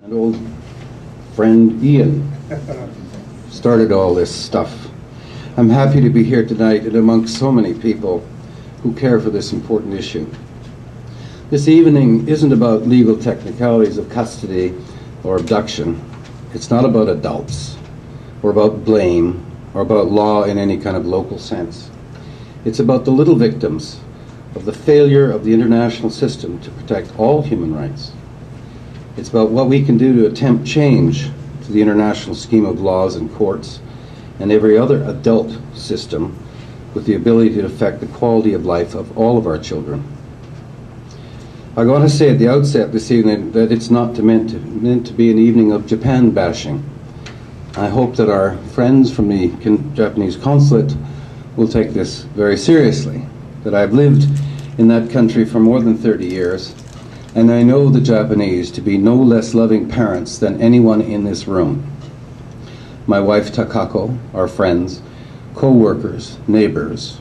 An old friend Ian started all this stuff. I'm happy to be here tonight and amongst so many people who care for this important issue. This evening isn't about legal technicalities of custody or abduction. It's not about adults or about blame or about law in any kind of local sense. It's about the little victims of the failure of the international system to protect all human rights. It's about what we can do to attempt change to the international scheme of laws and courts and every other adult system with the ability to affect the quality of life of all of our children. I want to say at the outset this evening that it's not meant to be an evening of Japan bashing. I hope that our friends from the Japanese consulate will take this very seriously, that I've lived in that country for more than 30 years, and I know the Japanese to be no less loving parents than anyone in this room. My wife Takako, our friends, co-workers, neighbors,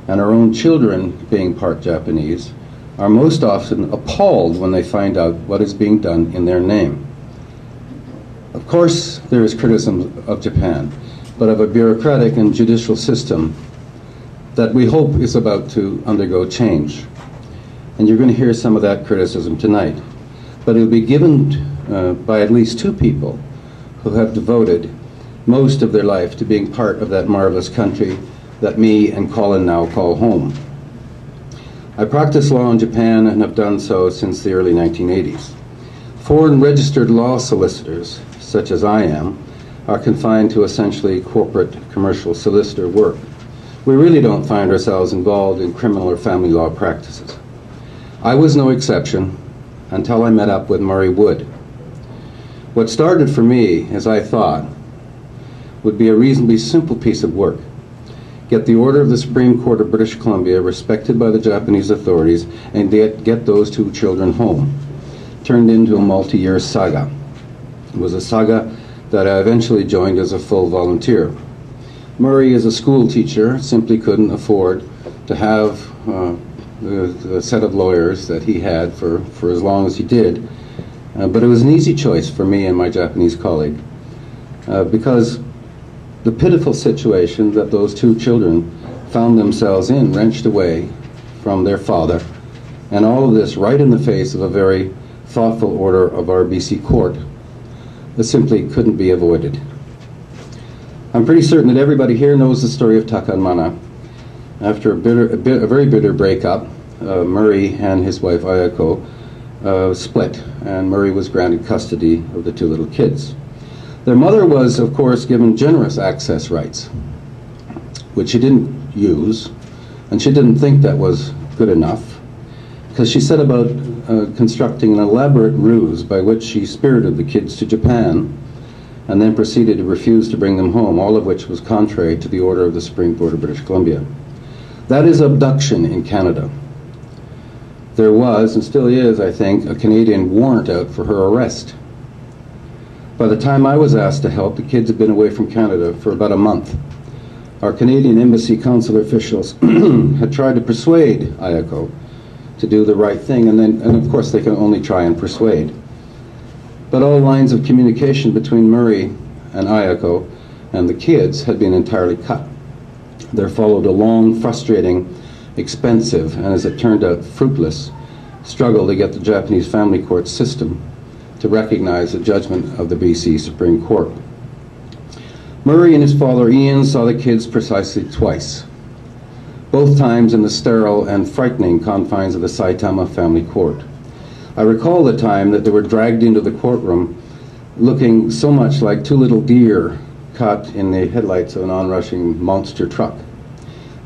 and our own children, being part Japanese, are most often appalled when they find out what is being done in their name. Of course, there is criticism of Japan, but of a bureaucratic and judicial system that we hope is about to undergo change. And you're going to hear some of that criticism tonight. But it will be given by at least two people who have devoted most of their life to being part of that marvelous country that me and Colin now call home. I practice law in Japan and have done so since the early 1980s. Foreign registered law solicitors, such as I am, are confined to essentially corporate commercial solicitor work. We really don't find ourselves involved in criminal or family law practices. I was no exception until I met up with Murray Wood. What started for me, as I thought, would be a reasonably simple piece of work. Get the order of the Supreme Court of British Columbia respected by the Japanese authorities and get those two children home. Turned into a multi-year saga. It was a saga that I eventually joined as a full volunteer. Murray, as a school teacher, simply couldn't afford to have the set of lawyers that he had for as long as he did. But it was an easy choice for me and my Japanese colleague because the pitiful situation that those two children found themselves in, wrenched away from their father, and all of this right in the face of a very thoughtful order of our BC court, that simply couldn't be avoided. I'm pretty certain that everybody here knows the story of Taka and Mana. After a very bitter breakup, Murray and his wife Ayako split, and Murray was granted custody of the two little kids. Their mother was, of course, given generous access rights, which she didn't use, and she didn't think that was good enough, because she set about constructing an elaborate ruse by which she spirited the kids to Japan and then proceeded to refuse to bring them home, all of which was contrary to the order of the Supreme Court of British Columbia. That is abduction in Canada. There was, and still is, I think, a Canadian warrant out for her arrest. By the time I was asked to help, the kids had been away from Canada for about a month. Our Canadian embassy consular officials had tried to persuade Ayako to do the right thing, and of course they can only try and persuade. But all lines of communication between Murray and Ayako and the kids had been entirely cut. There followed a long, frustrating, expensive, and as it turned out, fruitless struggle to get the Japanese family court system to recognize the judgment of the BC Supreme Court. Murray and his father Ian saw the kids precisely twice, both times in the sterile and frightening confines of the Saitama family court. I recall the time that they were dragged into the courtroom looking so much like two little deer caught in the headlights of an onrushing monster truck.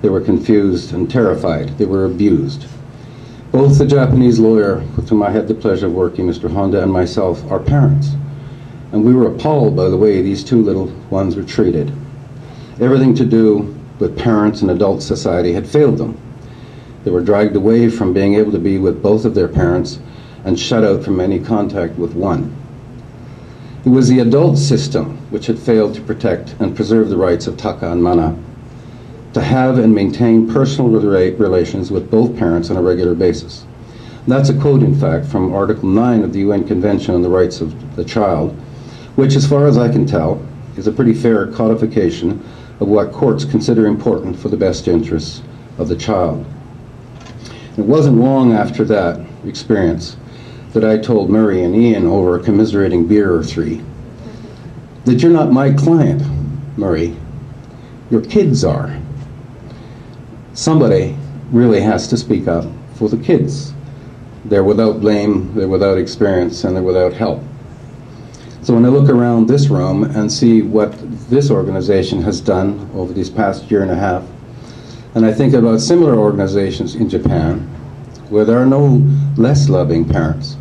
They were confused and terrified. They were abused. Both the Japanese lawyer with whom I had the pleasure of working, Mr. Honda, and myself are parents. And we were appalled by the way these two little ones were treated. Everything to do with parents and adult society had failed them. They were dragged away from being able to be with both of their parents and shut out from any contact with one. It was the adult system which had failed to protect and preserve the rights of Taka and Mana to have and maintain personal relations with both parents on a regular basis. That's a quote, in fact, from Article 9 of the UN Convention on the Rights of the Child, which, as far as I can tell, is a pretty fair codification of what courts consider important for the best interests of the child. It wasn't long after that experience that I told Murray and Ian over a commiserating beer or three that you're not my client, Murray. Your kids are. Somebody really has to speak up for the kids. They're without blame, they're without experience, and they're without help. So when I look around this room and see what this organization has done over these past year and a half, and I think about similar organizations in Japan, where there are no less loving parents,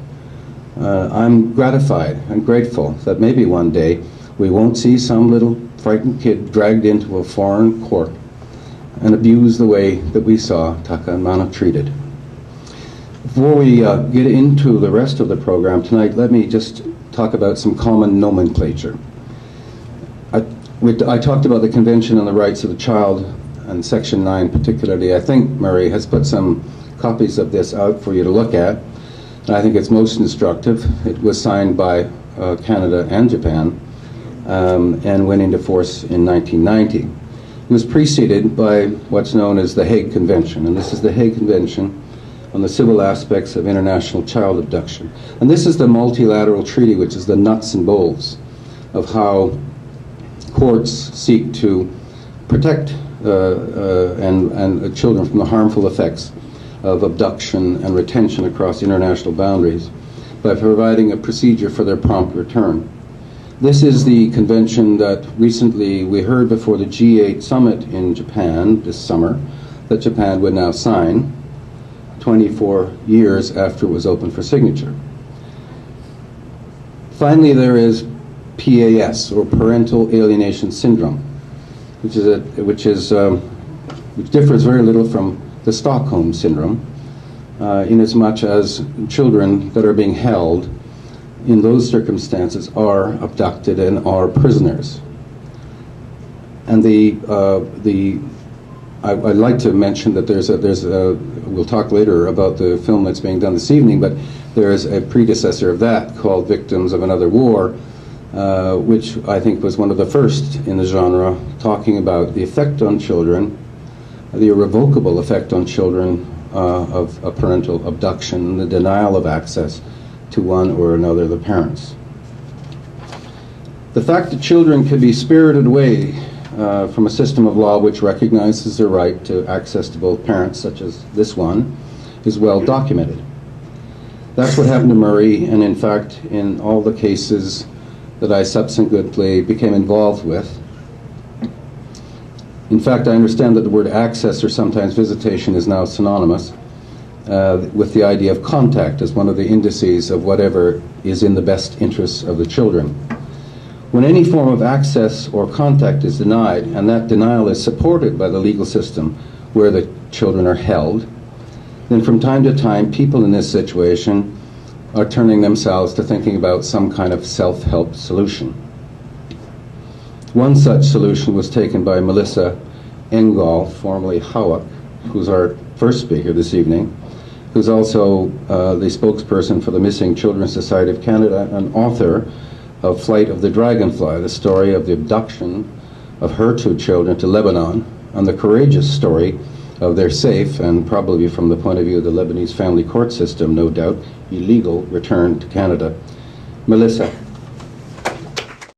I'm gratified and grateful that maybe one day we won't see some little frightened kid dragged into a foreign court and abused the way that we saw Taka and Mana treated. Before we get into the rest of the program tonight, let me just talk about some common nomenclature. I talked about the Convention on the Rights of the Child and Section 9 particularly. I think Murray has put some copies of this out for you to look at, and I think it's most instructive. It was signed by Canada and Japan and went into force in 1990. It was preceded by what's known as the Hague Convention, and this is the Hague Convention on the civil aspects of international child abduction. And this is the multilateral treaty, which is the nuts and bolts of how courts seek to protect children from the harmful effects of abduction and retention across international boundaries by providing a procedure for their prompt return. This is the convention that recently we heard before the G8 summit in Japan this summer that Japan would now sign 24 years after it was open for signature. Finally, there is PAS, or parental alienation syndrome, which differs very little from the Stockholm syndrome, inasmuch as children that are being held in those circumstances are abducted and are prisoners. And I'd like to mention that we'll talk later about the film that's being done this evening, but there is a predecessor of that called Victims of Another War, which I think was one of the first in the genre, talking about the effect on children, the irrevocable effect on children of a parental abduction, and the denial of access to one or another of the parents. The fact that children can be spirited away from a system of law which recognizes their right to access to both parents, such as this one, is well documented. That's what happened to Murray, and in fact, in all the cases that I subsequently became involved with. In fact, I understand that the word access or sometimes visitation is now synonymous with the idea of contact as one of the indices of whatever is in the best interests of the children. When any form of access or contact is denied, and that denial is supported by the legal system where the children are held, then from time to time people in this situation are turning themselves to thinking about some kind of self-help solution. One such solution was taken by Melissa Engdahl, formerly Hawak, who's our first speaker this evening, who's also the spokesperson for the Missing Children's Society of Canada and author of Flight of the Dragonfly, the story of the abduction of her two children to Lebanon, and the courageous story of their safe, and probably from the point of view of the Lebanese family court system, no doubt, illegal return to Canada. Melissa.